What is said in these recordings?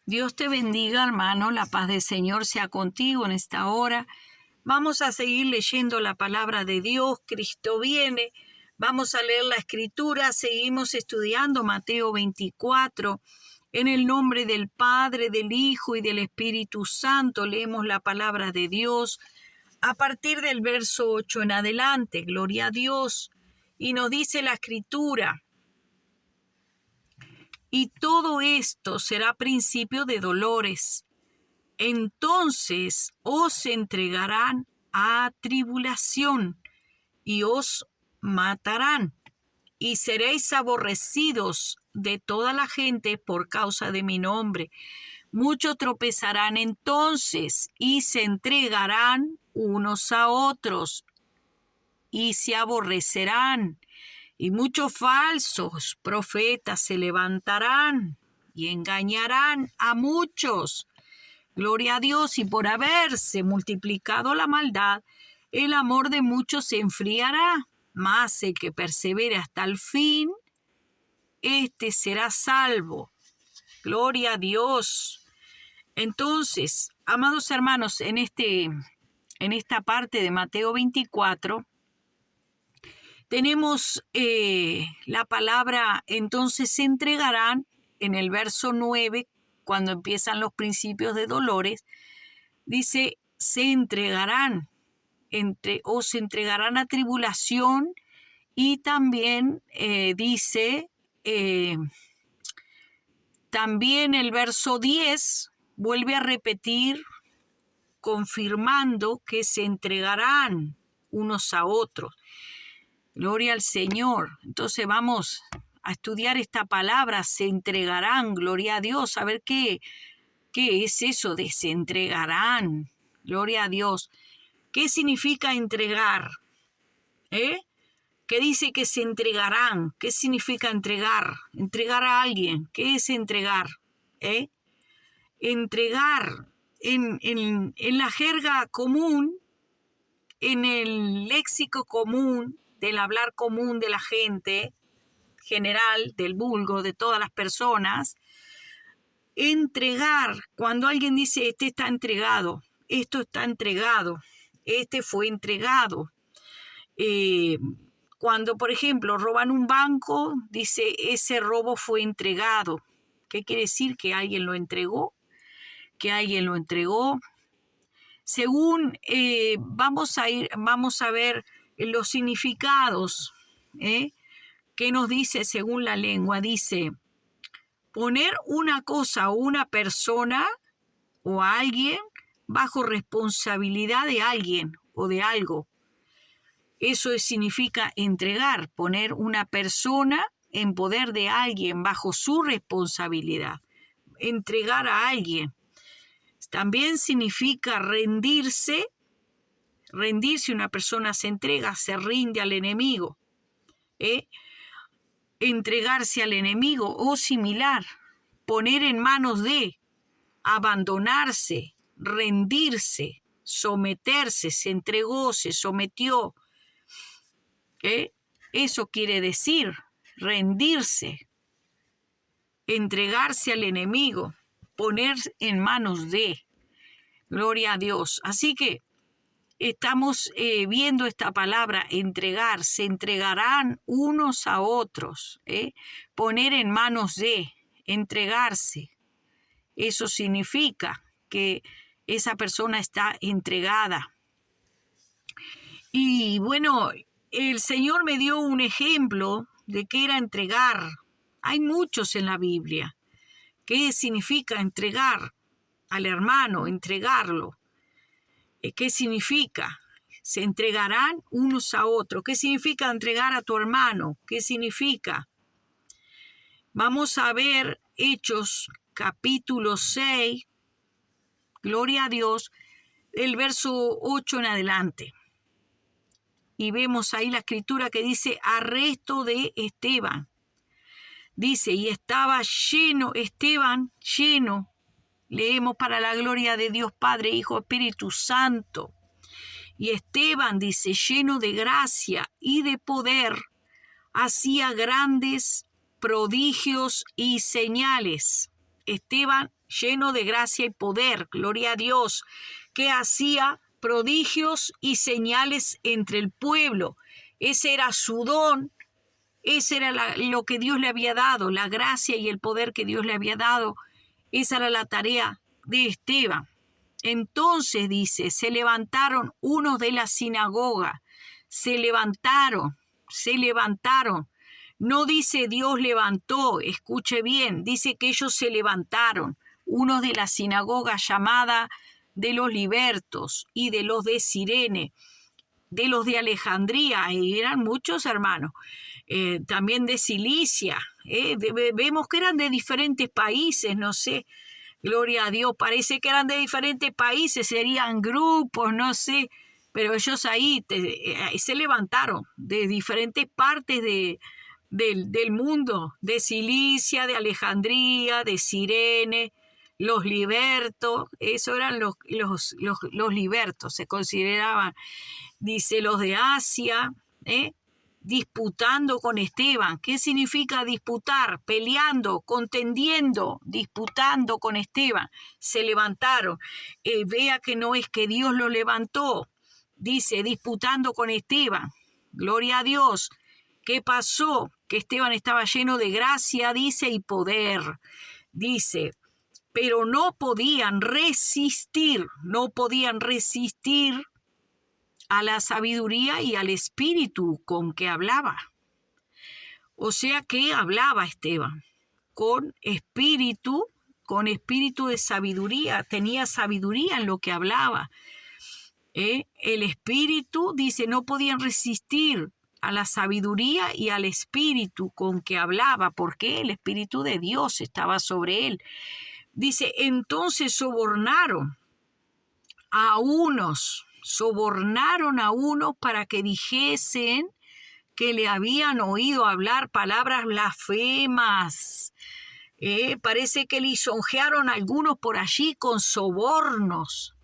Dios te bendiga, hermano. La paz del Señor sea contigo en esta hora. Vamos a seguir leyendo la palabra de Dios. Cristo viene. Vamos a leer la Escritura. Seguimos estudiando Mateo 24. En el nombre del Padre, del Hijo y del Espíritu Santo leemos la palabra de Dios a partir del verso 8 en adelante. Gloria a Dios. Y nos dice la Escritura: y todo esto será principio de dolores. Entonces os entregarán a tribulación y os matarán, y seréis aborrecidos de toda la gente por causa de mi nombre. Muchos tropezarán entonces y se entregarán unos a otros y se aborrecerán. Y muchos falsos profetas se levantarán y engañarán a muchos. Gloria a Dios. Y por haberse multiplicado la maldad, el amor de muchos se enfriará. Mas el que persevere hasta el fin, este será salvo. Gloria a Dios. Entonces, amados hermanos, en esta parte de Mateo 24, tenemos la palabra, entonces se entregarán, en el verso 9, cuando empiezan los principios de dolores, dice, se entregarán, se entregarán a tribulación, y también dice, también el verso 10 vuelve a repetir, confirmando que se entregarán unos a otros. Gloria al Señor. Entonces vamos a estudiar esta palabra, se entregarán, gloria a Dios, a ver qué es eso de se entregarán, gloria a Dios. ¿Qué significa entregar? ¿Qué dice que se entregarán? ¿Qué significa entregar? Entregar a alguien. ¿Qué es entregar? Entregar en la jerga común, en el léxico común, del hablar común de la gente general, del vulgo, de todas las personas, entregar, cuando alguien dice este está entregado, esto está entregado, este fue entregado. Cuando, por ejemplo, roban un banco, dice ese robo fue entregado. ¿Qué quiere decir? Que alguien lo entregó, que alguien lo entregó. Según vamos a ver los significados, ¿qué nos dice según la lengua? Dice, poner una cosa o una persona o a alguien bajo responsabilidad de alguien o de algo. Eso significa entregar, poner una persona en poder de alguien bajo su responsabilidad, entregar a alguien. También significa rendirse. Rendirse, una persona se entrega, se rinde al enemigo. Entregarse al enemigo o similar. Poner en manos de, abandonarse, rendirse, someterse, se entregó, se sometió. Eso quiere decir rendirse, entregarse al enemigo, poner en manos de. Gloria a Dios. Así que estamos viendo esta palabra, entregar, se entregarán unos a otros, poner en manos de, entregarse. Eso significa que esa persona está entregada. Y bueno, el Señor me dio un ejemplo de qué era entregar. Hay muchos en la Biblia. ¿Qué significa entregar al hermano, entregarlo? ¿Qué significa? Se entregarán unos a otros. ¿Qué significa entregar a tu hermano? ¿Qué significa? Vamos a ver Hechos capítulo 6, gloria a Dios, el verso 8 en adelante. Y vemos ahí la escritura que dice arresto de Esteban. Dice, y estaba lleno, Esteban lleno, leemos para la gloria de Dios Padre, Hijo, Espíritu Santo. Y Esteban, dice, lleno de gracia y de poder, hacía grandes prodigios y señales. Esteban lleno de gracia y poder, gloria a Dios, que hacía prodigios y señales entre el pueblo. Ese era su don, ese era lo que Dios le había dado, la gracia y el poder que Dios le había dado. Esa era la tarea de Esteban. Entonces dice, se levantaron unos de la sinagoga, se levantaron. No dice Dios levantó, escuche bien, dice que ellos se levantaron, unos de la sinagoga llamada de los libertos y de los de Cirene, de los de Alejandría, y eran muchos hermanos, también de Cilicia, vemos que eran de diferentes países, no sé, gloria a Dios, parece que eran de diferentes países, serían grupos, no sé, pero ellos ahí se levantaron de diferentes partes del mundo, de Cilicia, de Alejandría, de Cirene, los libertos, eso eran los libertos, se consideraban, dice, los de Asia, disputando con Esteban. ¿Qué significa disputar? Peleando, contendiendo, disputando con Esteban. Se levantaron. Vea que no es que Dios lo levantó. Dice, disputando con Esteban. Gloria a Dios. ¿Qué pasó? Que Esteban estaba lleno de gracia, dice, y poder. Dice, pero no podían resistir a la sabiduría y al espíritu con que hablaba. O sea que hablaba Esteban con espíritu de sabiduría, tenía sabiduría en lo que hablaba. El espíritu, dice, no podían resistir a la sabiduría y al espíritu con que hablaba, porque el espíritu de Dios estaba sobre él. Dice, entonces sobornaron a unos para que dijesen que le habían oído hablar palabras blasfemas. Parece que lisonjearon a algunos por allí con sobornos,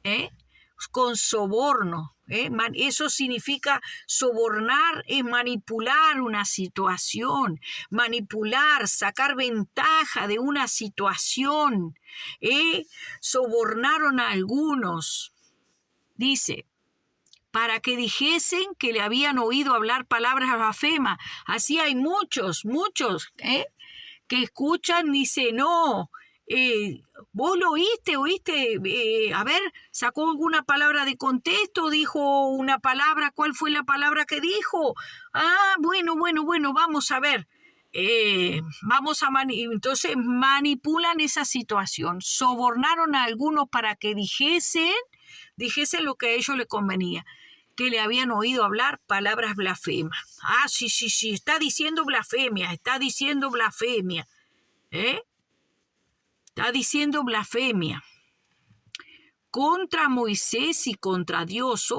con soborno. Eso significa sobornar, es manipular una situación, manipular, sacar ventaja de una situación. Sobornaron a algunos, dice, para que dijesen que le habían oído hablar palabras blasfemas. Así hay muchos, que escuchan, dice, no, vos lo oíste, a ver, sacó alguna palabra de contexto, dijo una palabra, ¿cuál fue la palabra que dijo? Bueno, vamos a ver. Entonces manipulan esa situación, sobornaron a algunos para que dijesen lo que a ellos les convenía, que le habían oído hablar palabras blasfemas. Sí, está diciendo blasfemia. Está diciendo blasfemia. Contra Moisés y contra Dios.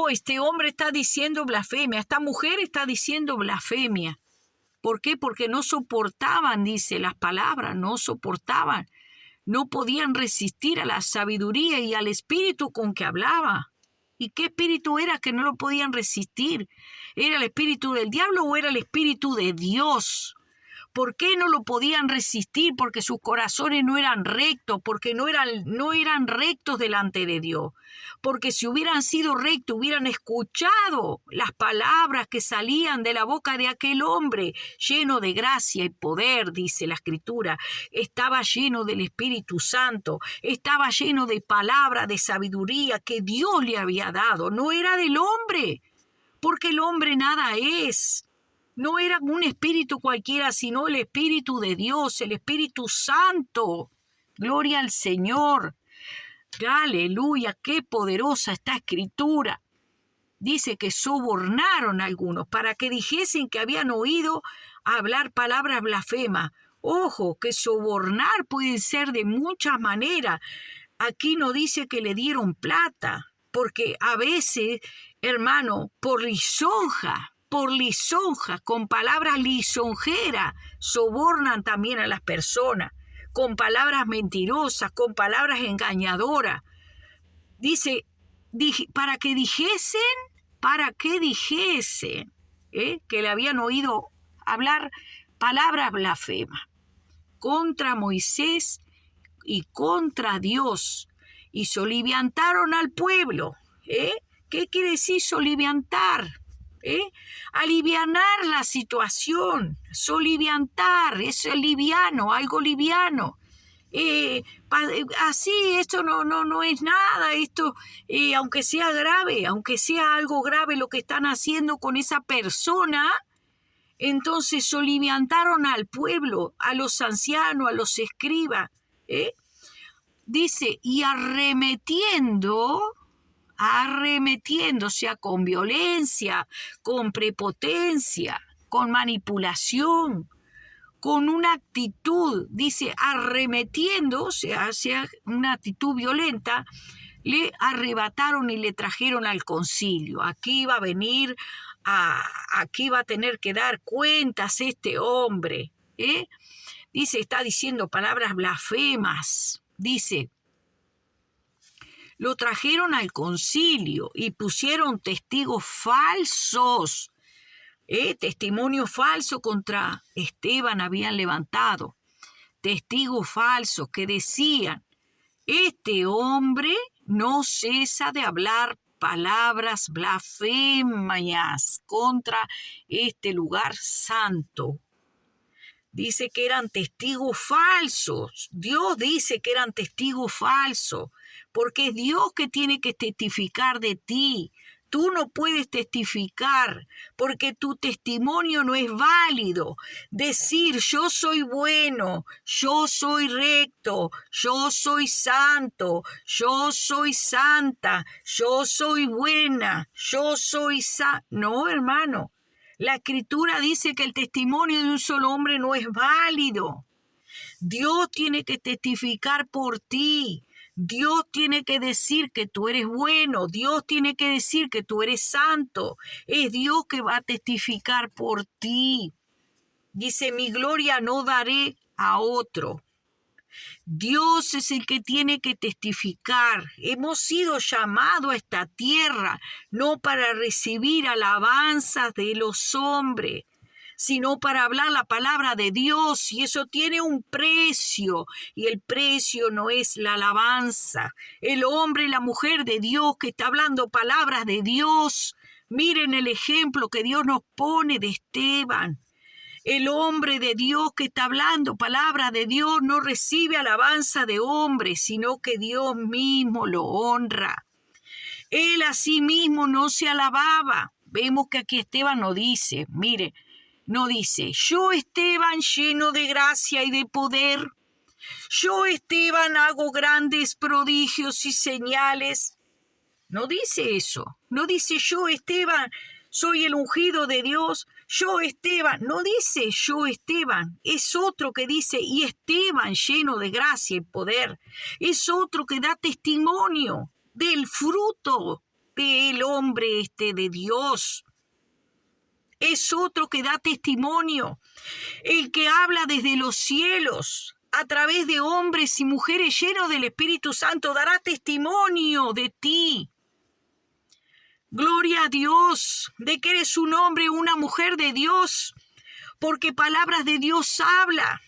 Este hombre está diciendo blasfemia. Esta mujer está diciendo blasfemia. ¿Por qué? Porque no soportaban, dice, las palabras, no soportaban. No podían resistir a la sabiduría y al espíritu con que hablaba. ¿Y qué espíritu era que no lo podían resistir? ¿Era el espíritu del diablo o era el espíritu de Dios? ¿Por qué no lo podían resistir? Porque sus corazones no eran rectos, porque no eran rectos delante de Dios. Porque si hubieran sido rectos, hubieran escuchado las palabras que salían de la boca de aquel hombre, lleno de gracia y poder, dice la Escritura. Estaba lleno del Espíritu Santo, estaba lleno de palabra, de sabiduría que Dios le había dado. No era del hombre, porque el hombre nada es. No era un espíritu cualquiera, sino el Espíritu de Dios, el Espíritu Santo. Gloria al Señor. Aleluya, qué poderosa esta Escritura. Dice que sobornaron a algunos para que dijesen que habían oído hablar palabras blasfemas. Ojo, que sobornar puede ser de muchas maneras. Aquí no dice que le dieron plata, porque a veces, hermano, por lisonja, con palabras lisonjeras, sobornan también a las personas, con palabras mentirosas, con palabras engañadoras. Dice, para que dijesen, que le habían oído hablar palabras blasfemas contra Moisés y contra Dios, y soliviantaron al pueblo. ¿Qué quiere decir soliviantar? Alivianar la situación, soliviantar, es liviano, algo liviano. Así, esto no es nada, esto, aunque sea grave, aunque sea algo grave lo que están haciendo con esa persona, entonces soliviantaron al pueblo, a los ancianos, a los escribas. Dice, y arremetiendo, o sea, con violencia, con prepotencia, con manipulación, con una actitud, dice, arremetiendo, o sea, hacia una actitud violenta, le arrebataron y le trajeron al concilio. Aquí va a venir, aquí va a tener que dar cuentas este hombre. Dice, está diciendo palabras blasfemas. Dice, lo trajeron al concilio y pusieron testigos falsos. Testimonio falso contra Esteban habían levantado. Testigos falsos que decían, este hombre no cesa de hablar palabras blasfemas contra este lugar santo. Dice que eran testigos falsos. Dios dice que eran testigos falsos, porque es Dios que tiene que testificar de ti. Tú no puedes testificar porque tu testimonio no es válido. Decir yo soy bueno, yo soy recto, yo soy santo, yo soy santa, yo soy buena, yo soy No, hermano. La Escritura dice que el testimonio de un solo hombre no es válido. Dios tiene que testificar por ti. Dios tiene que decir que tú eres bueno. Dios tiene que decir que tú eres santo. Es Dios que va a testificar por ti. Dice, mi gloria no daré a otro. Dios es el que tiene que testificar. Hemos sido llamados a esta tierra no para recibir alabanzas de los hombres, sino para hablar la palabra de Dios, y eso tiene un precio, y el precio no es la alabanza. El hombre y la mujer de Dios que está hablando palabras de Dios, miren el ejemplo que Dios nos pone de Esteban. El hombre de Dios que está hablando palabra de Dios no recibe alabanza de hombre, sino que Dios mismo lo honra. Él a sí mismo no se alababa. Vemos que aquí Esteban no dice, mire, no dice, yo Esteban lleno de gracia y de poder, yo Esteban hago grandes prodigios y señales. No dice eso, no dice yo Esteban soy el ungido de Dios, yo Esteban, no dice yo Esteban, es otro que dice y Esteban lleno de gracia y poder, es otro que da testimonio del fruto del hombre de Dios. Es otro que da testimonio, el que habla desde los cielos, a través de hombres y mujeres llenos del Espíritu Santo, dará testimonio de ti. Gloria a Dios, de que eres un hombre o una mujer de Dios, porque palabras de Dios habla,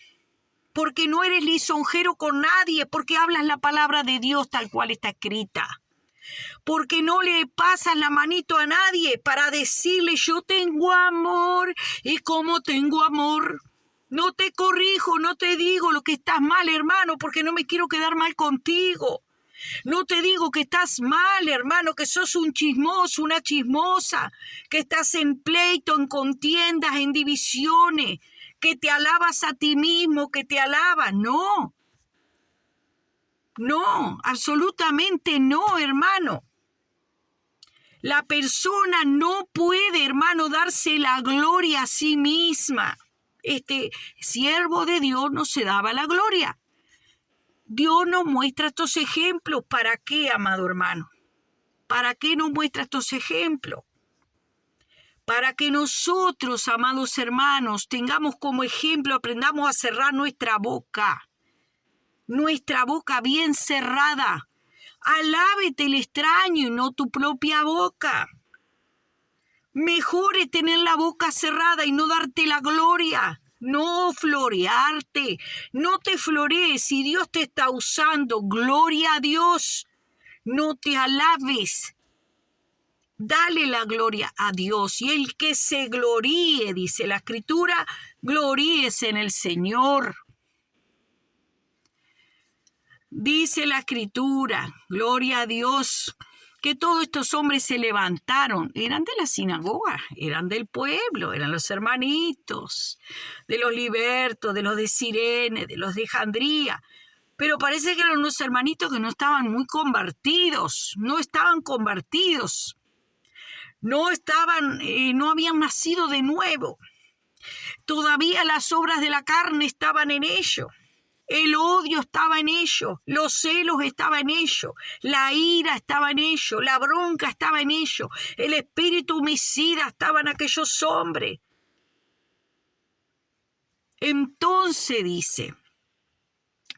porque no eres lisonjero con nadie, porque hablas la palabra de Dios tal cual está escrita. Porque no le pasas la manito a nadie para decirle yo tengo amor y como tengo amor. No te corrijo, no te digo lo que estás mal, hermano, porque no me quiero quedar mal contigo. No te digo que estás mal, hermano, que sos un chismoso, una chismosa, que estás en pleito, en contiendas, en divisiones, que te alabas a ti mismo, que te alabas. No, absolutamente no, hermano. La persona no puede, hermano, darse la gloria a sí misma. Este siervo de Dios no se daba la gloria. Dios nos muestra estos ejemplos. ¿Para qué, amado hermano? ¿Para qué nos muestra estos ejemplos? Para que nosotros, amados hermanos, tengamos como ejemplo, aprendamos a cerrar nuestra boca bien cerrada. Alábete el extraño y no tu propia boca. Mejor es tener la boca cerrada y no darte la gloria no florearte, no te florees. Si Dios te está usando, gloria a Dios, no te alabes. Dale la gloria a Dios, y el que se gloríe, dice la Escritura, gloríese en el Señor. Dice la Escritura, gloria a Dios, que todos estos hombres se levantaron, eran de la sinagoga, eran del pueblo, eran los hermanitos, de los libertos, de los de Cirene, de los de Jandría, pero parece que eran unos hermanitos que no estaban muy convertidos, no estaban convertidos, no habían nacido de nuevo, todavía las obras de la carne estaban en ellos. El odio estaba en ellos, los celos estaban en ellos, la ira estaba en ellos, la bronca estaba en ellos, el espíritu homicida estaba en aquellos hombres. Entonces dice,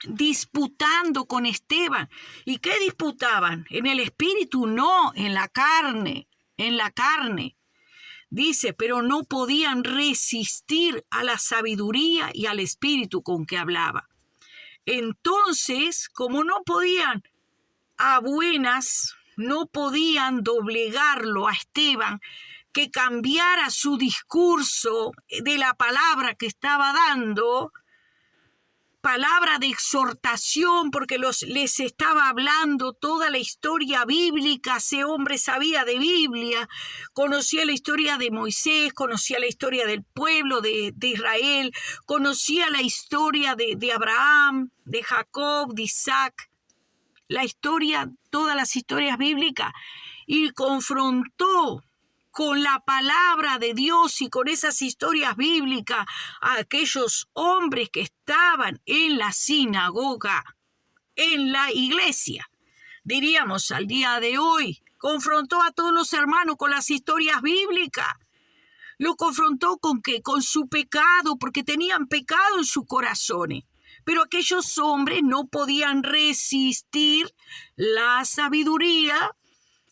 disputando con Esteban. ¿Y qué disputaban? En el espíritu, no, en la carne, en la carne. Dice, pero no podían resistir a la sabiduría y al espíritu con que hablaba. Entonces, como no podían a buenas, no podían doblegarlo a Esteban, que cambiara su discurso de la palabra que estaba dando, palabra de exhortación, porque les estaba hablando toda la historia bíblica. Ese hombre sabía de Biblia, conocía la historia de Moisés, conocía la historia del pueblo de Israel, conocía la historia de Abraham, de Jacob, de Isaac, la historia, todas las historias bíblicas, y confrontó con la palabra de Dios y con esas historias bíblicas a aquellos hombres que estaban en la sinagoga, en la iglesia. Diríamos al día de hoy, confrontó a todos los hermanos con las historias bíblicas. Lo confrontó con qué, con su pecado, porque tenían pecado en sus corazones. Pero aquellos hombres no podían resistir la sabiduría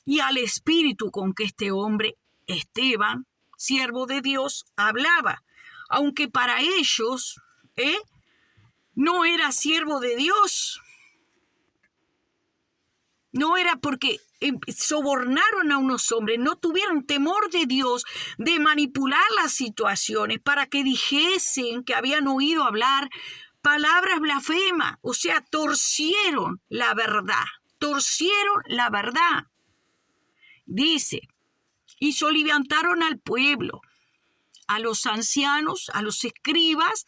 y al espíritu con que este hombre, Esteban, siervo de Dios, hablaba. Aunque para ellos no era siervo de Dios. No era porque sobornaron a unos hombres, no tuvieron temor de Dios de manipular las situaciones para que dijesen que habían oído hablar palabras blasfemas, o sea, torcieron la verdad, torcieron la verdad. Dice, y soliviantaron al pueblo, a los ancianos, a los escribas,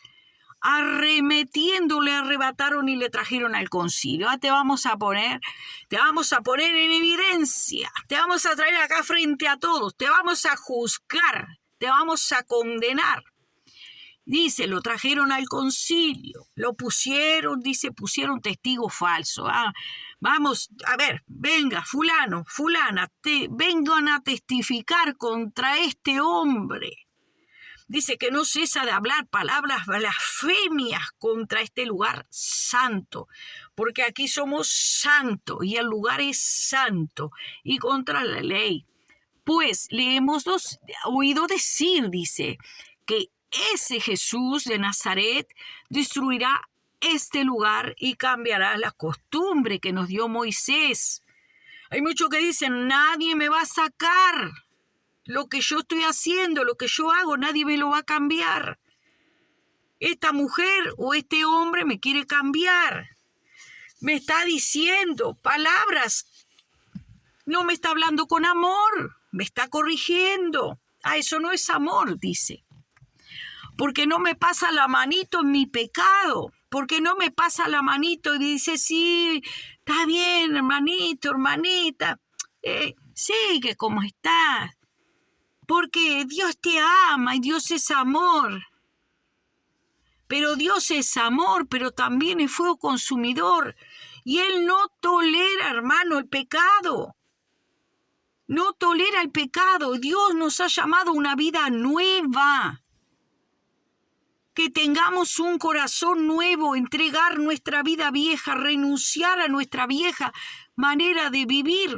arremetiéndole, arrebataron y le trajeron al concilio. Te vamos a poner en evidencia, te vamos a traer acá frente a todos, te vamos a juzgar, te vamos a condenar. Dice, lo trajeron al concilio, lo pusieron, dice, pusieron testigo falso. Vamos, a ver, venga, fulano, fulana, vengan a testificar contra este hombre. Dice que no cesa de hablar palabras blasfemias contra este lugar santo, porque aquí somos santos y el lugar es santo, y contra la ley. Pues le hemos oído decir, dice, que ese Jesús de Nazaret destruirá este lugar y cambiará la costumbre que nos dio Moisés. Hay muchos que dicen, nadie me va a sacar. Lo que yo estoy haciendo, lo que yo hago, nadie me lo va a cambiar. Esta mujer o este hombre me quiere cambiar. Me está diciendo palabras. No me está hablando con amor. Me está corrigiendo. Eso no es amor, dice. Porque no me pasa la manito en mi pecado. Porque no me pasa la manito y dice, sí, está bien, hermanito, hermanita. Sigue como estás. Porque Dios te ama y Dios es amor. Pero Dios es amor, pero también es fuego consumidor. Y Él no tolera, hermano, el pecado. No tolera el pecado. Dios nos ha llamado a una vida nueva. Que tengamos un corazón nuevo, entregar nuestra vida vieja, renunciar a nuestra vieja manera de vivir.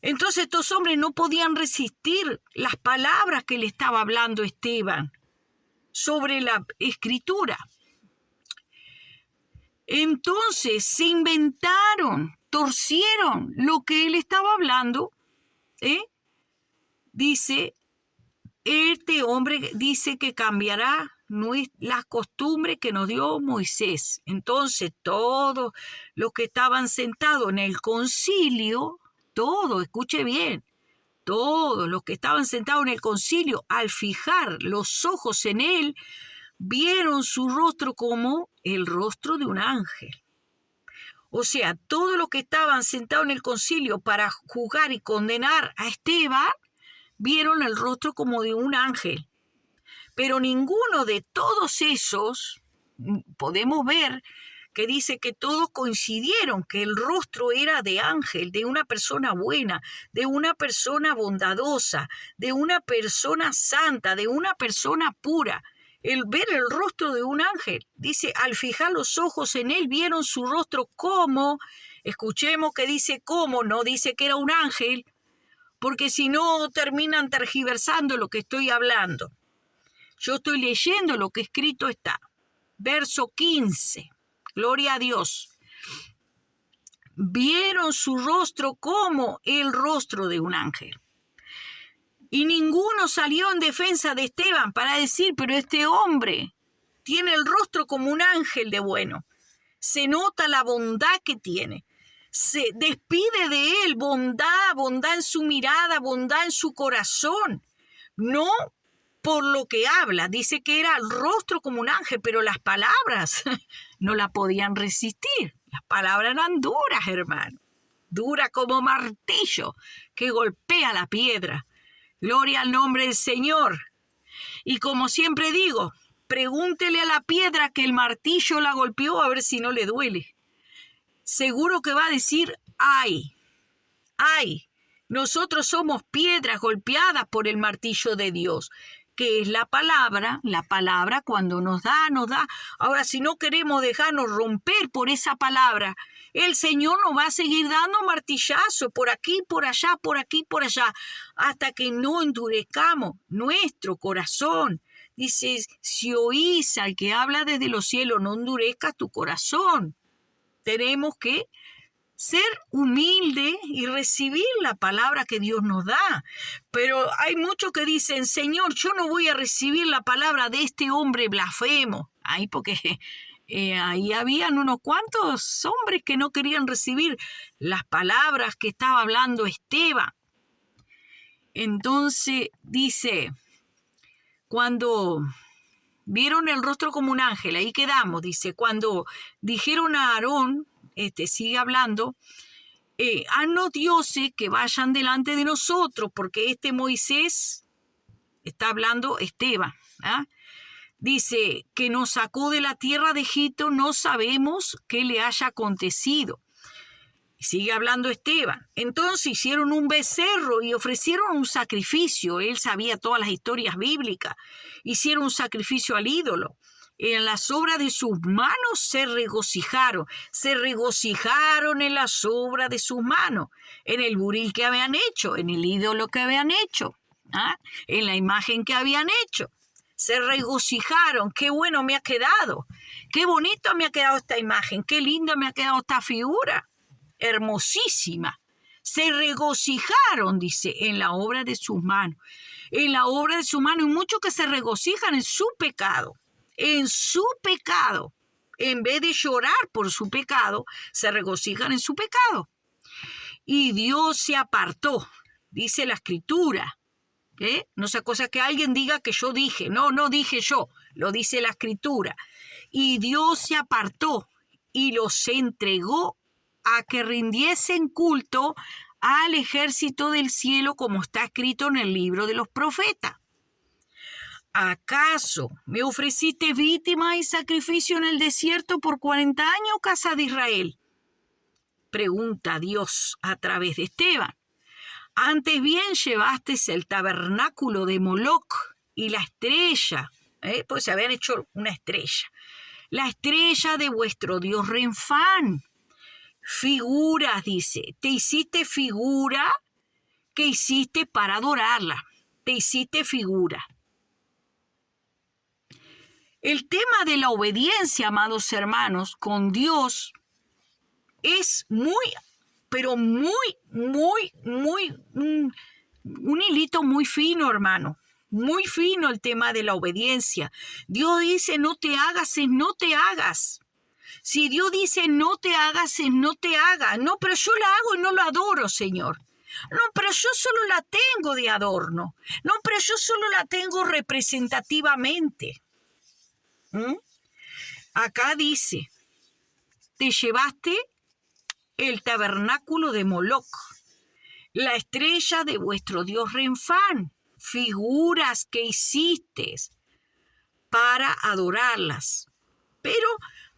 Entonces estos hombres no podían resistir las palabras que le estaba hablando Esteban. sobre la escritura. Entonces se inventaron, torcieron lo que él estaba hablando. Dice, este hombre dice que cambiará las costumbres que nos dio Moisés. Entonces todos los que estaban sentados en el concilio, todos, escuche bien, todos los que estaban sentados en el concilio, al fijar los ojos en él, vieron su rostro como el rostro de un ángel. O sea, todos los que estaban sentados en el concilio para juzgar y condenar a Esteban, vieron el rostro como de un ángel. Pero ninguno de todos esos, podemos ver que dice que todos coincidieron que el rostro era de ángel, de una persona buena, de una persona bondadosa, de una persona santa, de una persona pura. El ver el rostro de un ángel, dice, al fijar los ojos en él, vieron su rostro como, escuchemos que dice como, no dice que era un ángel, porque si no terminan tergiversando lo que estoy hablando. Yo estoy leyendo lo que escrito está. Verso 15. Gloria a Dios. Vieron su rostro como el rostro de un ángel. Y ninguno salió en defensa de Esteban para decir, pero este hombre tiene el rostro como un ángel de bueno. Se nota la bondad que tiene. Se despide de él bondad, bondad en su mirada, bondad en su corazón. No por lo que habla, dice que era el rostro como un ángel, pero las palabras no la podían resistir. Las palabras eran duras, hermano. Dura como martillo que golpea la piedra. Gloria al nombre del Señor. Y como siempre digo, pregúntele a la piedra que el martillo la golpeó a ver si no le duele. Seguro que va a decir, ay, ay, nosotros somos piedras golpeadas por el martillo de Dios, que es la palabra cuando nos da. Ahora, si no queremos dejarnos romper por esa palabra, el Señor nos va a seguir dando martillazos por aquí, por allá, por aquí, por allá, hasta que no endurezcamos nuestro corazón. Dice, si oís al que habla desde los cielos, no endurezcas tu corazón. Tenemos que ser humilde y recibir la palabra que Dios nos da. Pero hay muchos que dicen, Señor, yo no voy a recibir la palabra de este hombre blasfemo. Ahí porque ahí habían unos cuantos hombres que no querían recibir las palabras que estaba hablando Esteban. Entonces dice, cuando vieron el rostro como un ángel, ahí quedamos, dice, cuando dijeron a Aarón, sigue hablando, haznos dioses que vayan delante de nosotros, porque Moisés, está hablando Esteban, ¿ah? Dice que nos sacó de la tierra de Egipto, no sabemos qué le haya acontecido. Sigue hablando Esteban. Entonces hicieron un becerro y ofrecieron un sacrificio. Él sabía todas las historias bíblicas. Hicieron un sacrificio al ídolo. En las obras de sus manos se regocijaron en las obras de sus manos, en el buril que habían hecho, en el ídolo que habían hecho, en la imagen que habían hecho. Se regocijaron, qué bueno me ha quedado, qué bonito me ha quedado esta imagen, qué linda me ha quedado esta figura, hermosísima. Se regocijaron, dice, en la obra de sus manos, y muchos que se regocijan en su pecado, en vez de llorar por su pecado, se regocijan en su pecado. Y Dios se apartó, dice la Escritura. No sea cosa que alguien diga que yo dije, no dije yo, lo dice la Escritura. Y Dios se apartó y los entregó a que rindiesen culto al ejército del cielo, como está escrito en el libro de los profetas. ¿Acaso me ofreciste víctima y sacrificio en el desierto por 40 años, casa de Israel? Pregunta Dios a través de Esteban. Antes bien llevaste el tabernáculo de Moloc y la estrella, pues se habían hecho una estrella, la estrella de vuestro dios Renfán. Figuras, dice, te hiciste figura que hiciste para adorarla, te hiciste figura. El tema de la obediencia, amados hermanos, con Dios es pero un hilito muy fino, hermano. Muy fino el tema de la obediencia. Dios dice, no te hagas, es no te hagas. Si Dios dice, no te hagas, es no te hagas. No, pero yo la hago y no lo adoro, Señor. No, pero yo solo la tengo de adorno. No, pero yo solo la tengo representativamente. ¿Mm? Acá dice, te llevaste el tabernáculo de Moloc, la estrella de vuestro dios Renfán, figuras que hiciste para adorarlas. Pero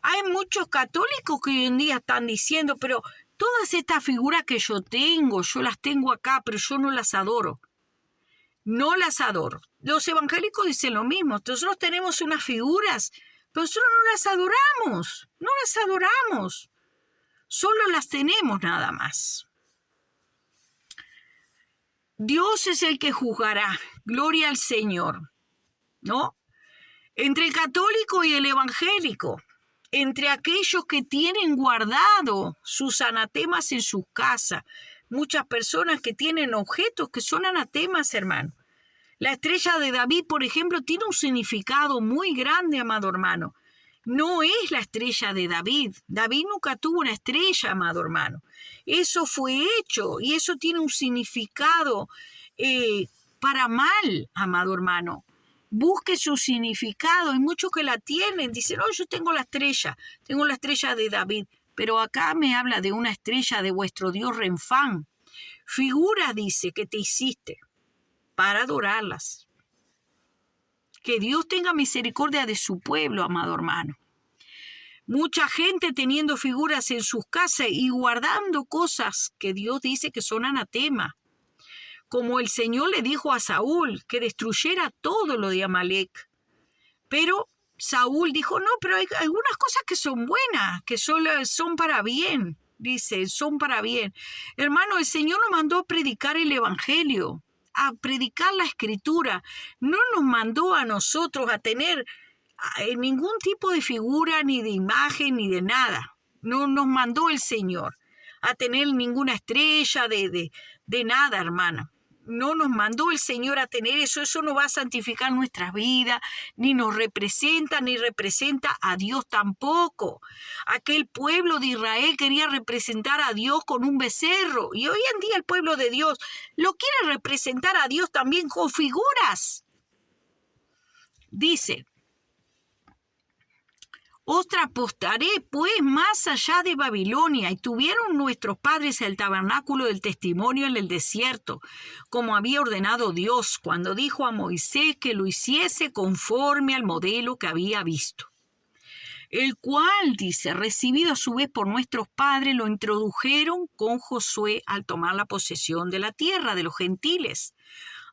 hay muchos católicos que hoy en día están diciendo, pero todas estas figuras que yo las tengo acá, pero yo no las adoro. No las adoro. Los evangélicos dicen lo mismo. Nosotros tenemos unas figuras, pero nosotros no las adoramos. No las adoramos. Solo las tenemos nada más. Dios es el que juzgará. Gloria al Señor. ¿No? Entre el católico y el evangélico, entre aquellos que tienen guardado sus anatemas en sus casas, muchas personas que tienen objetos que son anatemas, hermano. La estrella de David, por ejemplo, tiene un significado muy grande, amado hermano. No es la estrella de David. David nunca tuvo una estrella, amado hermano. Eso fue hecho y eso tiene un significado para mal, amado hermano. Busque su significado. Hay muchos que la tienen. Dicen, no, yo tengo la estrella de David. Pero acá me habla de una estrella de vuestro dios Renfán. Figura, dice, que te hiciste para adorarlas. Que Dios tenga misericordia de su pueblo, amado hermano. Mucha gente teniendo figuras en sus casas y guardando cosas que Dios dice que son anatema. Como el Señor le dijo a Saúl que destruyera todo lo de Amalek. Pero Saúl dijo, no, pero hay algunas cosas que son buenas, que solo son para bien. Dice, son para bien. Hermano, el Señor nos mandó a predicar el Evangelio, a predicar la Escritura. No nos mandó a nosotros a tener ningún tipo de figura, ni de imagen, ni de nada. No nos mandó el Señor a tener ninguna estrella de nada, hermano. No nos mandó el Señor a tener eso. Eso no va a santificar nuestras vidas, ni nos representa, ni representa a Dios tampoco. Aquel pueblo de Israel quería representar a Dios con un becerro, y hoy en día el pueblo de Dios lo quiere representar a Dios también con figuras. Dice, os transportaré pues más allá de Babilonia, y tuvieron nuestros padres el tabernáculo del testimonio en el desierto, como había ordenado Dios, cuando dijo a Moisés que lo hiciese conforme al modelo que había visto. El cual, dice, recibido a su vez por nuestros padres, lo introdujeron con Josué al tomar la posesión de la tierra de los gentiles,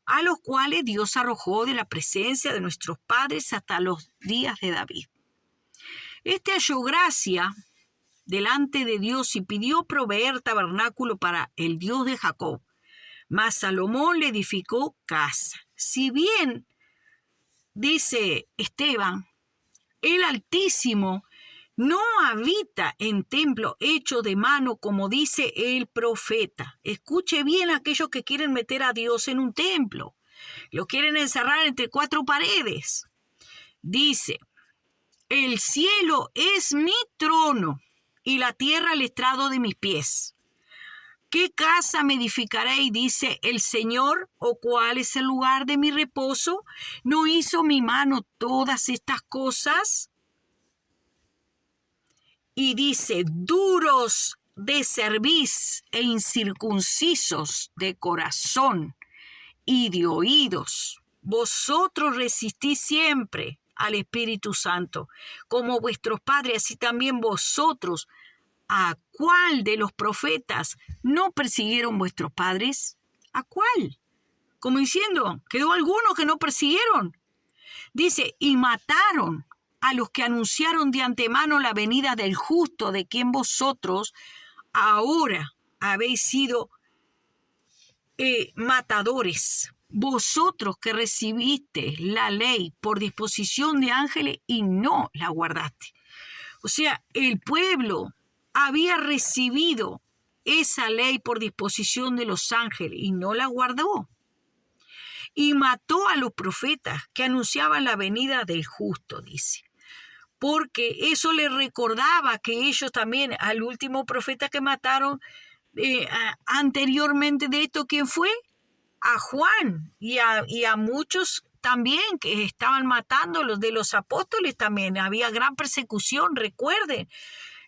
a los cuales Dios arrojó de la presencia de nuestros padres hasta los días de David. Este halló gracia delante de Dios y pidió proveer tabernáculo para el Dios de Jacob. Mas Salomón le edificó casa. Si bien, dice Esteban, el Altísimo no habita en templo hecho de mano, como dice el profeta. Escuche bien a aquellos que quieren meter a Dios en un templo. Lo quieren encerrar entre cuatro paredes. Dice, el cielo es mi trono y la tierra el estrado de mis pies. ¿Qué casa me edificaréis, dice el Señor, o cuál es el lugar de mi reposo? ¿No hizo mi mano todas estas cosas? Y dice, duros de cerviz e incircuncisos de corazón y de oídos, vosotros resistís siempre al Espíritu Santo, como vuestros padres, así también vosotros. ¿A cuál de los profetas no persiguieron vuestros padres? ¿A cuál? Como diciendo, ¿quedó alguno que no persiguieron? Dice, y mataron a los que anunciaron de antemano la venida del justo, de quien vosotros ahora habéis sido matadores. vosotros que recibiste la ley por disposición de ángeles y no la guardaste. O sea, el pueblo había recibido esa ley por disposición de los ángeles y no la guardó. Y mató a los profetas que anunciaban la venida del justo, dice. Porque eso les recordaba que ellos también, al último profeta que mataron anteriormente de esto, ¿quién fue? A Juan y a muchos también que estaban matando, los de los apóstoles también. Había gran persecución, recuerden,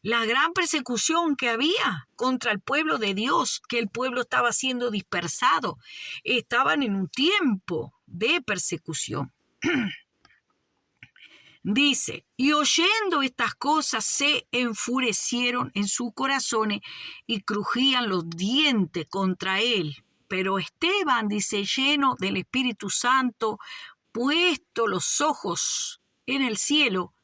la gran persecución que había contra el pueblo de Dios, que el pueblo estaba siendo dispersado. Estaban en un tiempo de persecución. Dice, y oyendo estas cosas se enfurecieron en sus corazones y crujían los dientes contra él. Pero Esteban, dice, lleno del Espíritu Santo, puesto los ojos en el cielo,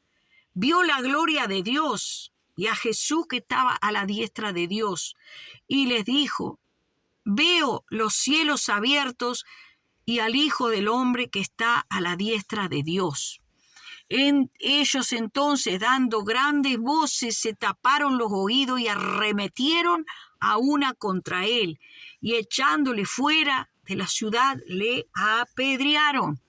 vio la gloria de Dios y a Jesús que estaba a la diestra de Dios. Y les dijo, veo los cielos abiertos y al Hijo del Hombre que está a la diestra de Dios. Ellos entonces, dando grandes voces, se taparon los oídos y arremetieron a una contra él, y echándole fuera de la ciudad le apedrearon.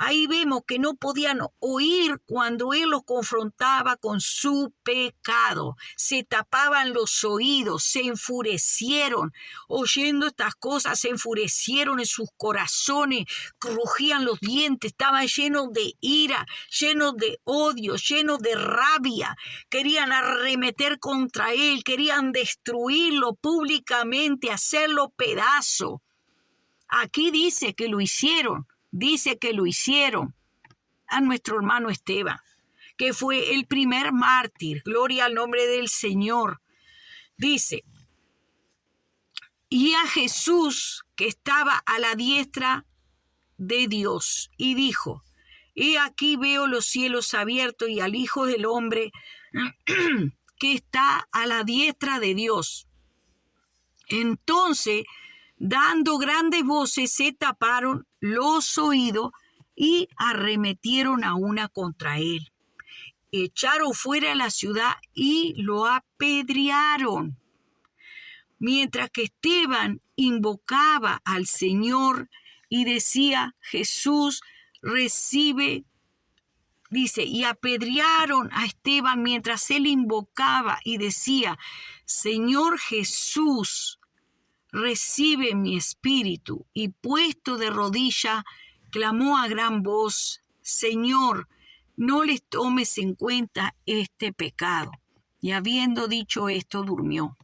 Ahí vemos que no podían oír cuando él los confrontaba con su pecado. Se tapaban los oídos, se enfurecieron. Oyendo estas cosas, se enfurecieron en sus corazones, crujían los dientes, estaban llenos de ira, llenos de odio, llenos de rabia. Querían arremeter contra él, querían destruirlo públicamente, hacerlo pedazo. Aquí dice que lo hicieron. Dice que lo hicieron a nuestro hermano Esteban, que fue el primer mártir. Gloria al nombre del Señor. Dice, y a Jesús que estaba a la diestra de Dios, y dijo, he aquí veo los cielos abiertos y al Hijo del Hombre que está a la diestra de Dios. Entonces, dando grandes voces, se taparon los oídos y arremetieron a una contra él. Echaron fuera de la ciudad y lo apedrearon. Mientras que Esteban invocaba al Señor y decía, Jesús recibe, dice, y apedrearon a Esteban mientras él invocaba y decía, Señor Jesús, recibe mi espíritu. Y puesto de rodilla, clamó a gran voz, Señor, no les tomes en cuenta este pecado. Y habiendo dicho esto, durmió.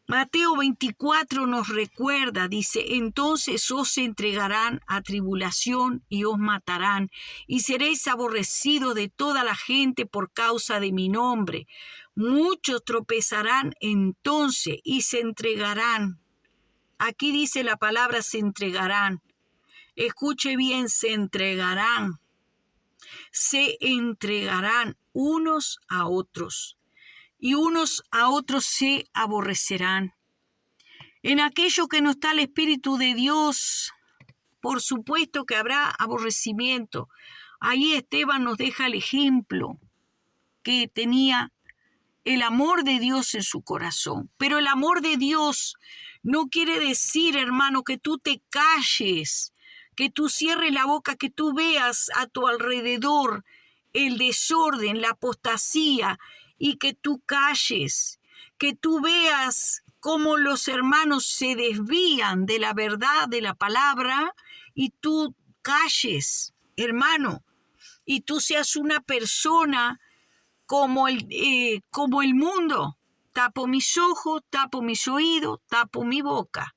Mateo 24 nos recuerda, dice, entonces os entregarán a tribulación y os matarán, y seréis aborrecidos de toda la gente por causa de mi nombre. Muchos tropezarán entonces y se entregarán. Aquí dice la palabra se entregarán. Escuche bien, se entregarán. Se entregarán unos a otros. Y unos a otros se aborrecerán. En aquello que no está el Espíritu de Dios, por supuesto que habrá aborrecimiento. Ahí Esteban nos deja el ejemplo que tenía el amor de Dios en su corazón. Pero el amor de Dios no quiere decir, hermano, que tú te calles, que tú cierres la boca, que tú veas a tu alrededor el desorden, la apostasía, y que tú calles, que tú veas cómo los hermanos se desvían de la verdad de la palabra y tú calles, hermano, y tú seas una persona como el mundo. Tapo mis ojos, tapo mis oídos, tapo mi boca.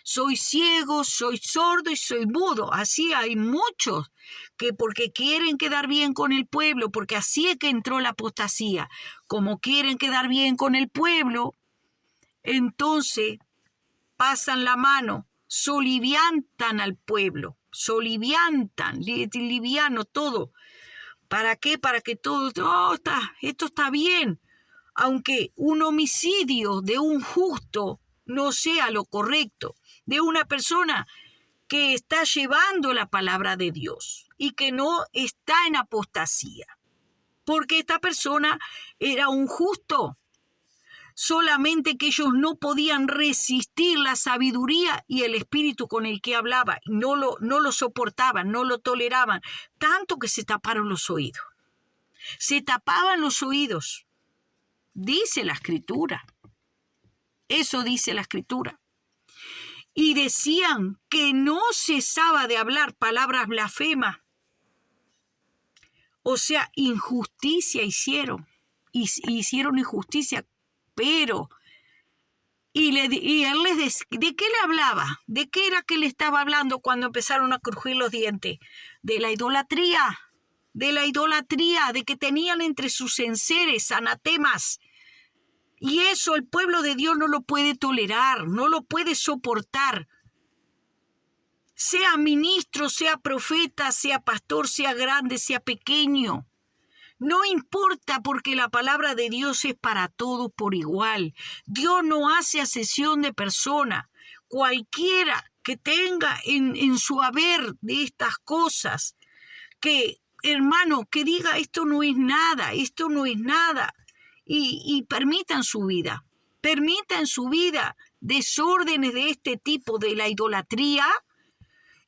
Soy ciego, soy sordo y soy mudo. Así hay muchos que porque quieren quedar bien con el pueblo, porque así es que entró la apostasía, como quieren quedar bien con el pueblo, entonces pasan la mano, soliviantan al pueblo, soliviantan, liviano todo. ¿Para qué? Para que todo, esto está bien, aunque un homicidio de un justo no sea lo correcto, de una persona que está llevando la palabra de Dios y que no está en apostasía. Porque esta persona era un justo, solamente que ellos no podían resistir la sabiduría y el espíritu con el que hablaba, no lo soportaban, no lo toleraban, tanto que se taparon los oídos. Se tapaban los oídos, dice la Escritura. Eso dice la Escritura. Y decían que no cesaba de hablar palabras blasfemas. O sea, injusticia hicieron. Hicieron injusticia, pero... Y él ¿de qué le hablaba? ¿De qué era que le estaba hablando cuando empezaron a crujir los dientes? De la idolatría, de que tenían entre sus enseres anatemas. Y eso el pueblo de Dios no lo puede tolerar, no lo puede soportar. Sea ministro, sea profeta, sea pastor, sea grande, sea pequeño. No importa, porque la palabra de Dios es para todos por igual. Dios no hace acepción de persona. Cualquiera que tenga en su haber de estas cosas, que hermano, que diga esto no es nada, y permitan su vida desórdenes de este tipo, de la idolatría.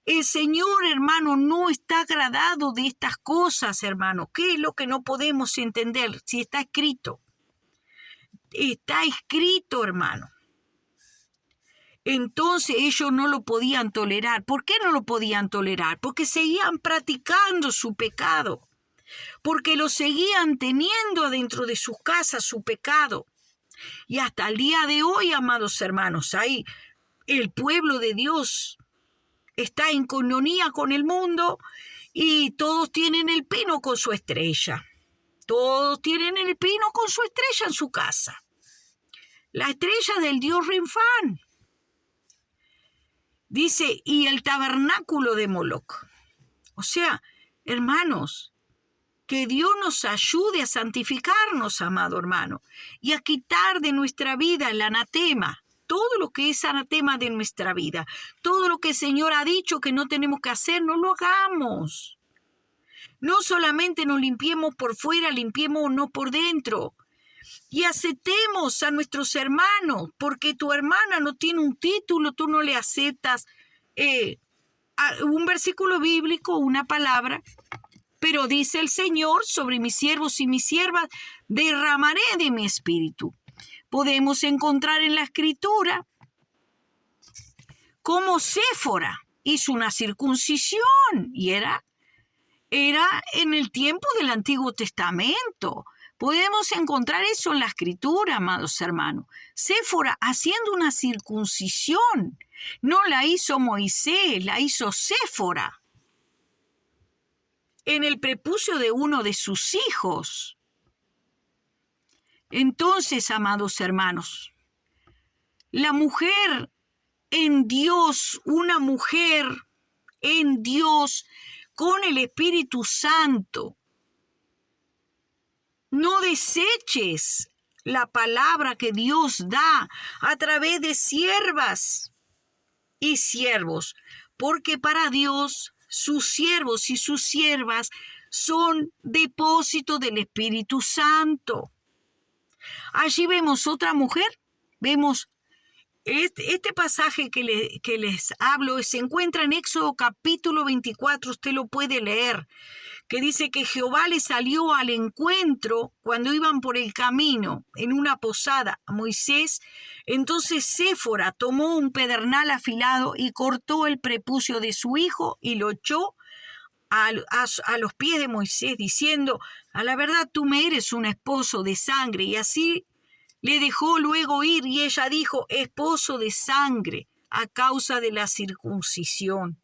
El Señor, hermano, no está agradado de estas cosas, hermano. ¿Qué es lo que no podemos entender? Si está escrito. Está escrito, hermano. Entonces ellos no lo podían tolerar. ¿Por qué no lo podían tolerar? Porque seguían practicando su pecado. Porque lo seguían teniendo adentro de sus casas, su pecado. Y hasta el día de hoy, amados hermanos, ahí el pueblo de Dios está en coinonía con el mundo y todos tienen el pino con su estrella. Todos tienen el pino con su estrella en su casa. La estrella del dios Renfán. Dice, y el tabernáculo de Moloc. O sea, hermanos, que Dios nos ayude a santificarnos, amado hermano, y a quitar de nuestra vida el anatema. Todo lo que es anatema de nuestra vida, todo lo que el Señor ha dicho que no tenemos que hacer, no lo hagamos. No solamente nos limpiemos por fuera, limpiémonos por dentro. Y aceptemos a nuestros hermanos, porque tu hermana no tiene un título, tú no le aceptas un versículo bíblico, una palabra, pero dice el Señor, sobre mis siervos y mis siervas, derramaré de mi espíritu. Podemos encontrar en la Escritura cómo Séfora hizo una circuncisión y era en el tiempo del Antiguo Testamento. Podemos encontrar eso en la Escritura, amados hermanos. Séfora haciendo una circuncisión. No la hizo Moisés, la hizo Séfora en el prepucio de uno de sus hijos. Entonces, amados hermanos, la mujer en Dios, una mujer en Dios con el Espíritu Santo, no deseches la palabra que Dios da a través de siervas y siervos, porque para Dios sus siervos y sus siervas son depósito del Espíritu Santo. Allí vemos otra mujer, vemos este pasaje que les hablo, se encuentra en Éxodo capítulo 24, usted lo puede leer, que dice que Jehová le salió al encuentro cuando iban por el camino en una posada a Moisés. Entonces Séfora tomó un pedernal afilado y cortó el prepucio de su hijo y lo echó a los pies de Moisés, diciendo, a la verdad tú me eres un esposo de sangre. Y así le dejó luego ir, y ella dijo, esposo de sangre, a causa de la circuncisión.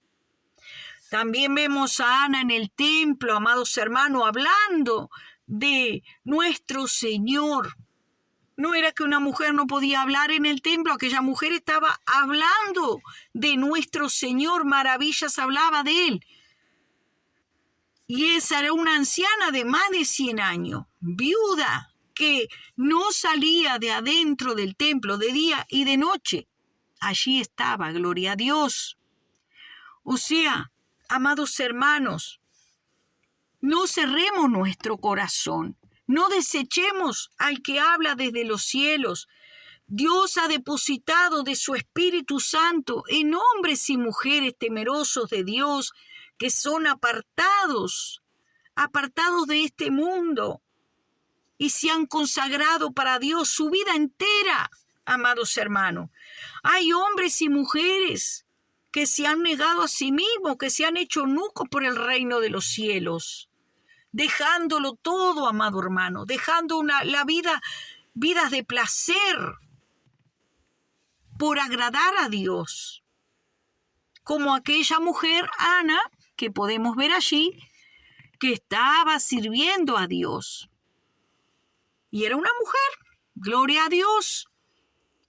También vemos a Ana en el templo, amados hermanos, hablando de nuestro Señor. No era que una mujer no podía hablar en el templo, aquella mujer estaba hablando de nuestro Señor, maravillas hablaba de Él. Y esa era una anciana de más de 100 años, viuda, que no salía de adentro del templo de día y de noche. Allí estaba, gloria a Dios. O sea, amados hermanos, no cerremos nuestro corazón, no desechemos al que habla desde los cielos. Dios ha depositado de su Espíritu Santo en hombres y mujeres temerosos de Dios, que son apartados de este mundo, y se han consagrado para Dios su vida entera, amados hermanos. Hay hombres y mujeres que se han negado a sí mismos, que se han hecho nucos por el reino de los cielos, dejándolo todo, amado hermano, dejando la vida, vidas de placer por agradar a Dios, como aquella mujer, Ana, que podemos ver allí, que estaba sirviendo a Dios. Y era una mujer, gloria a Dios,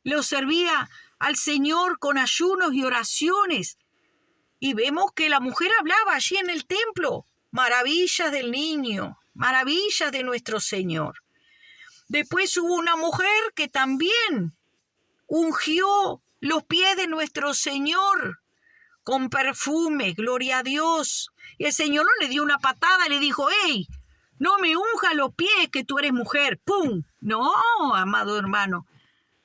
lo servía al Señor con ayunos y oraciones. Y vemos que la mujer hablaba allí en el templo, maravillas del niño, maravillas de nuestro Señor. Después hubo una mujer que también ungió los pies de nuestro Señor con perfume, gloria a Dios. Y el Señor no le dio una patada y le dijo, ¡hey! No me unja los pies, que tú eres mujer. ¡Pum! No, amado hermano,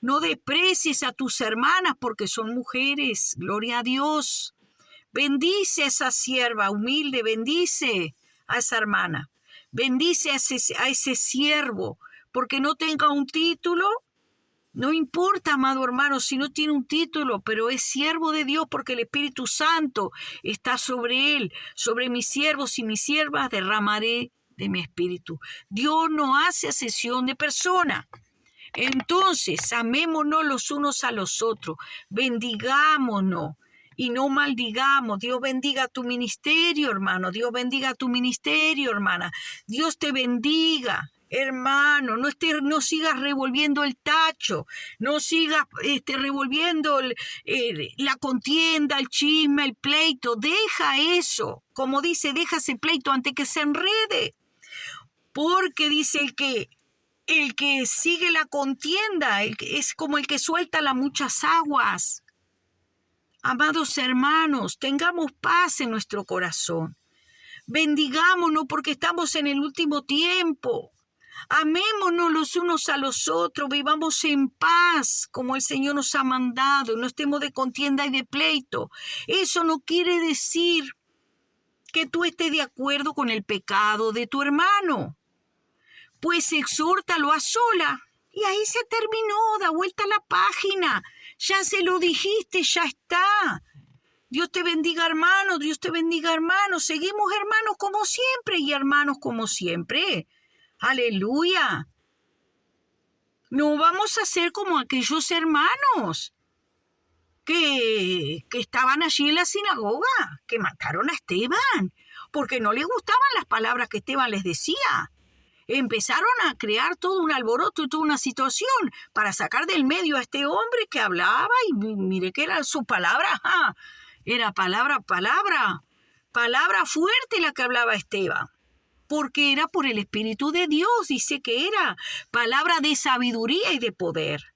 no desprecies a tus hermanas porque son mujeres, gloria a Dios. Bendice a esa sierva humilde, bendice a esa hermana, bendice a ese siervo, porque no tenga un título. No importa, amado hermano, si no tiene un título, pero es siervo de Dios porque el Espíritu Santo está sobre él. Sobre mis siervos y mis siervas derramaré de mi espíritu. Dios no hace acepción de persona. Entonces, amémonos los unos a los otros, bendigámonos y no maldigamos. Dios bendiga tu ministerio, hermano. Dios bendiga tu ministerio, hermana. Dios te bendiga. Hermano, no sigas revolviendo el tacho, no sigas revolviendo la contienda, el chisme, el pleito. Deja eso, como dice, deja ese pleito antes que se enrede. Porque dice el que sigue la contienda es como el que suelta las muchas aguas. Amados hermanos, tengamos paz en nuestro corazón. Bendigámonos porque estamos en el último tiempo. Amémonos los unos a los otros, vivamos en paz como el Señor nos ha mandado, no estemos de contienda y de pleito. Eso no quiere decir que tú estés de acuerdo con el pecado de tu hermano. Pues exhórtalo a sola. Y ahí se terminó, da vuelta a la página. Ya se lo dijiste, ya está. Dios te bendiga, hermano, Dios te bendiga, hermano. Seguimos hermanos como siempre y hermanos como siempre. Aleluya. No vamos a ser como aquellos hermanos que estaban allí en la sinagoga, que mataron a Esteban, porque no les gustaban las palabras que Esteban les decía. Empezaron a crear todo un alboroto y toda una situación para sacar del medio a este hombre que hablaba y mire que era su palabra, era palabra fuerte la que hablaba Esteban, porque era por el Espíritu de Dios, dice que era palabra de sabiduría y de poder,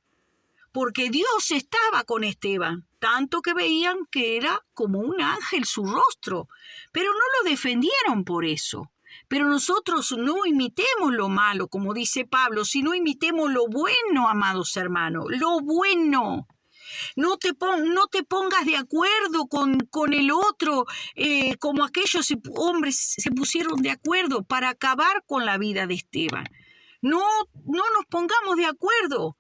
porque Dios estaba con Esteban, tanto que veían que era como un ángel su rostro, pero no lo defendieron por eso. Pero nosotros no imitemos lo malo, como dice Pablo, sino imitemos lo bueno, amados hermanos, lo bueno. No te pongas de acuerdo con el otro, como aquellos hombres se pusieron de acuerdo para acabar con la vida de Esteban. No nos pongamos de acuerdo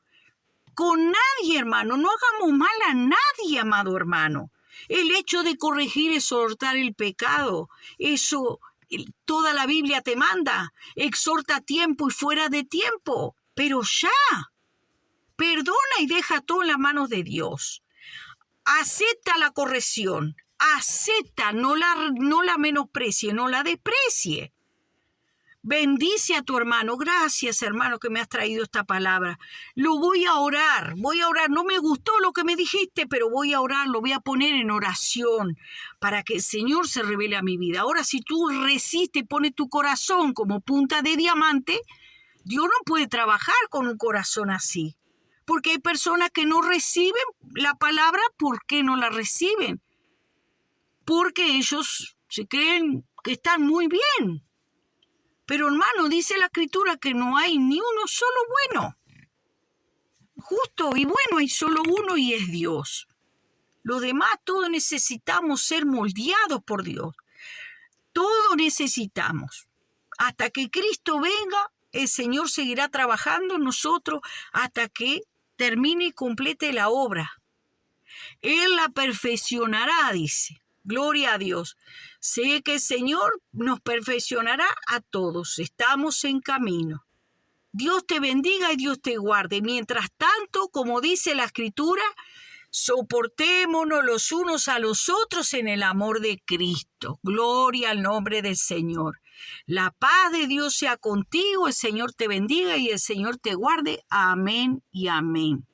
con nadie, hermano. No hagamos mal a nadie, amado hermano. El hecho de corregir, exhortar el pecado, eso toda la Biblia te manda. Exhorta a tiempo y fuera de tiempo, pero ya. Perdona y deja todo en las manos de Dios. Acepta la corrección. Acepta, no la menosprecie, no la desprecie. Bendice a tu hermano. Gracias, hermano, que me has traído esta palabra. Lo voy a orar. No me gustó lo que me dijiste, pero voy a orar, lo voy a poner en oración para que el Señor se revele a mi vida. Ahora, si tú resistes, pones tu corazón como punta de diamante, Dios no puede trabajar con un corazón así. Porque hay personas que no reciben la palabra. ¿Por qué no la reciben? porque ellos se creen que están muy bien. Pero hermano, dice la Escritura que no hay ni uno solo bueno. Justo y bueno hay solo uno y es Dios. Lo demás, todos necesitamos ser moldeados por Dios. Todos necesitamos. Hasta que Cristo venga, el Señor seguirá trabajando en nosotros hasta que termine y complete la obra. Él la perfeccionará, dice. Gloria a Dios. Sé que el Señor nos perfeccionará a todos. Estamos en camino. Dios te bendiga y Dios te guarde. Mientras tanto, como dice la Escritura, soportémonos los unos a los otros en el amor de Cristo. Gloria al nombre del Señor. La paz de Dios sea contigo, el Señor te bendiga y el Señor te guarde. Amén y amén.